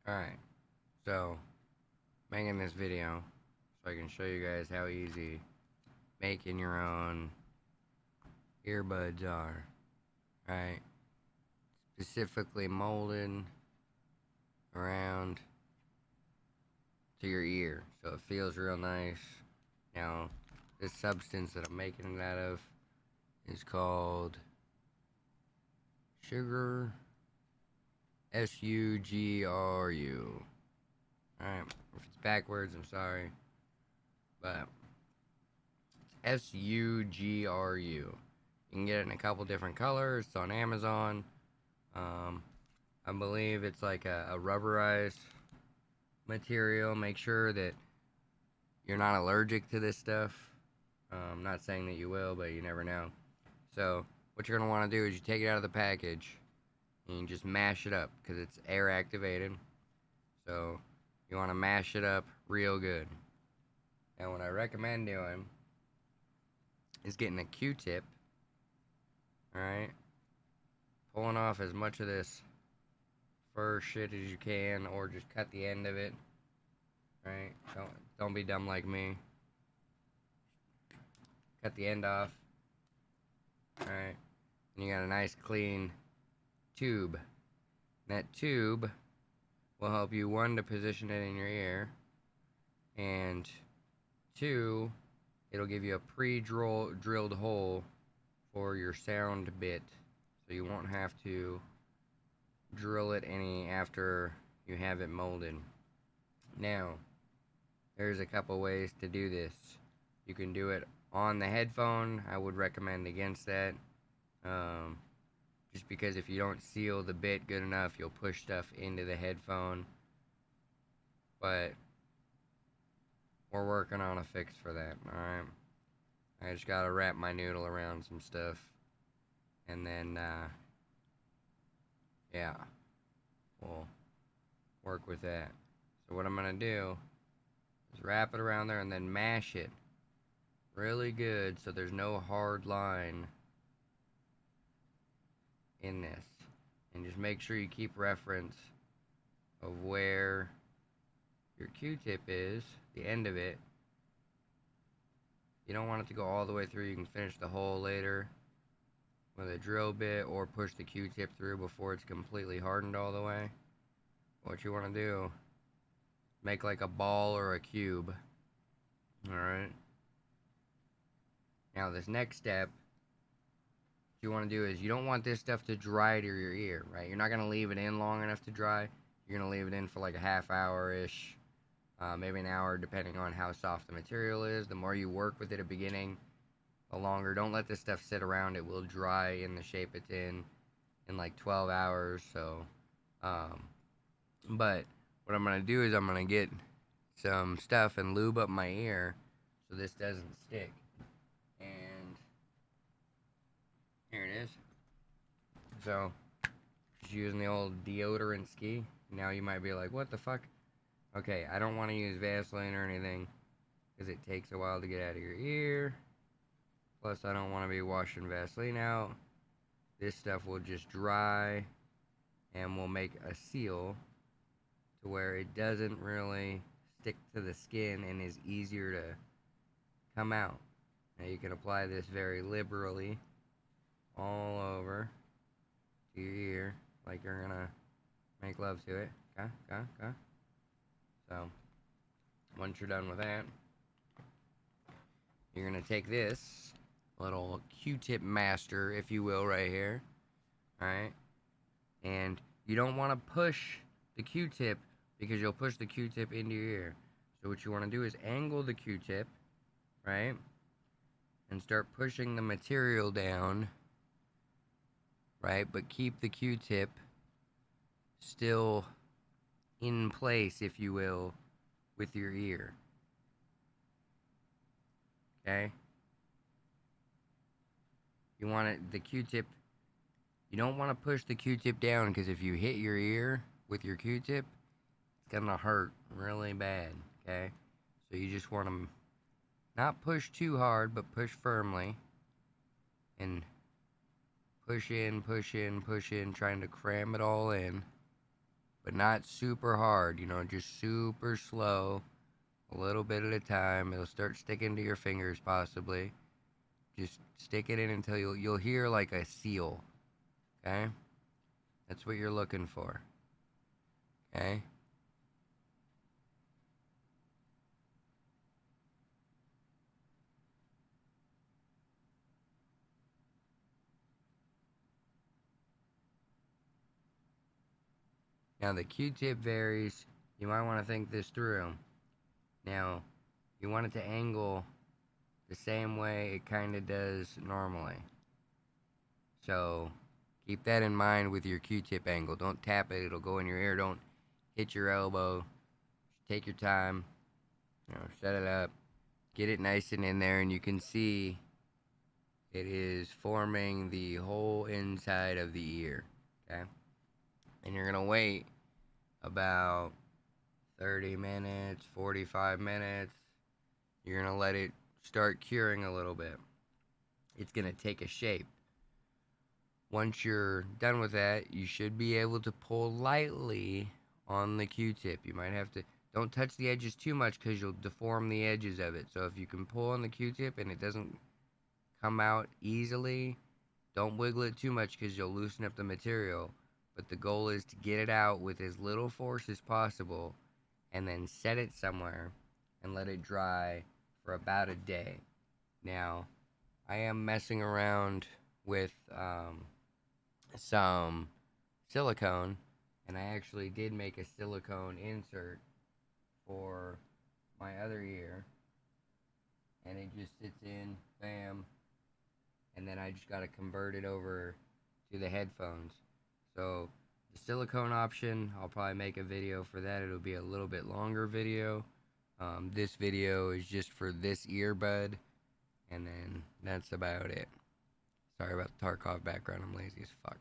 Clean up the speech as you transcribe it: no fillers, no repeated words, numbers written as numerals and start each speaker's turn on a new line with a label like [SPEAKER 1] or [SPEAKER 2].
[SPEAKER 1] Alright, so making this video so I can show you guys how easy making your own earbuds are. Right? Specifically molded around to your ear so it feels real nice. Now, this substance that I'm making it out of is called sugar, SUGRU. Alright, if it's backwards, I'm sorry, but SUGRU. You can get it in a couple different colors. It's on Amazon. I believe it's like a rubberized material. Make sure that you're not allergic to this stuff. I'm not saying that you will, but you never know. So what you're going to want to do is you take it out of the package and you just mash it up because it's air activated. So you want to mash it up real good. Now what I recommend doing is getting a Q-tip. Alright, pulling off as much of this fur shit as you can, or just cut the end of it. Right? Don't be dumb like me. Cut the end off. Alright, and you got a nice clean tube. That tube will help you, one, to position it in your ear, and two, it'll give you a pre-drilled hole for your sound bit, so you won't have to drill it any after you have it molded. Now, there's a couple ways to do this. You can do it on the headphone. I would recommend against that. Just because if you don't seal the bit good enough, you'll push stuff into the headphone. But we're working on a fix for that, alright? I just gotta wrap my noodle around some stuff. And then, yeah, we'll work with that. So what I'm gonna do is wrap it around there and then mash it really good so there's no hard line in this. And just make sure you keep reference of where your Q-tip is, the end of it. You don't want it to go all the way through. You can finish the hole later with a drill bit or push the Q-tip through before it's completely hardened all the way. What you want to do, make like a ball or a cube. Alright. Now this next step, what you want to do is you don't want this stuff to dry to your ear, right? You're not going to leave it in long enough to dry. You're going to leave it in for like a half hour-ish, maybe an hour, depending on how soft the material is. The more you work with it at the beginning, the longer. Don't let this stuff sit around. It will dry in the shape it's in like 12 hours. So, but what I'm going to do is I'm going to get some stuff and lube up my ear so this doesn't stick. And here it is. So, just using the old deodorant ski. Now you might be like, what the fuck? Okay, I don't want to use Vaseline or anything because it takes a while to get out of your ear. Plus, I don't want to be washing Vaseline out. This stuff will just dry and will make a seal to where it doesn't really stick to the skin and is easier to come out. Now you can apply this very liberally all over to your ear like you're gonna make love to it. Okay. So once you're done with that, you're gonna take this little Q-tip master, if you will, right here. Alright? And you don't want to push the Q-tip because you'll push the Q-tip into your ear. So what you want to do is angle the Q-tip, right? And start pushing the material down, right? But keep the Q-tip still in place, if you will, with your ear. Okay? You want it, the Q-tip, you don't want to push the Q-tip down because if you hit your ear with your Q-tip, it's gonna hurt really bad, okay? So you just want to not push too hard, but push firmly. And push in, trying to cram it all in. but not super hard, just super slow, a little bit at a time. It'll start sticking to your fingers possibly. Just stick it in until you'll hear like a seal, okay? That's what you're looking for, okay? Now the Q-tip varies. You might want to think this through. Now, you want it to angle the same way it kind of does normally. So, keep that in mind with your Q-tip angle. Don't tap it, it'll go in your ear. Don't hit your elbow. Take your time, set it up, get it nice and in there, and you can see it is forming the whole inside of the ear, okay? And you're going to wait about 30 minutes, 45 minutes. You're going to let it start curing a little bit. It's going to take a shape. Once you're done with that, you should be able to pull lightly on the Q-tip. You might have to, don't touch the edges too much because you'll deform the edges of it. So if you can pull on the Q-tip and it doesn't come out easily, don't wiggle it too much because you'll loosen up the material. But the goal is to get it out with as little force as possible and then set it somewhere and let it dry for about a day. Now, I am messing around with some silicone, and I actually did make a silicone insert for my other ear, and it just sits in, bam, and then I just got to convert it over to the headphones. So the silicone option, I'll probably make a video for that. It'll be a little bit longer video. This video is just for this earbud, and then that's about it. Sorry about the Tarkov background, I'm lazy as fuck.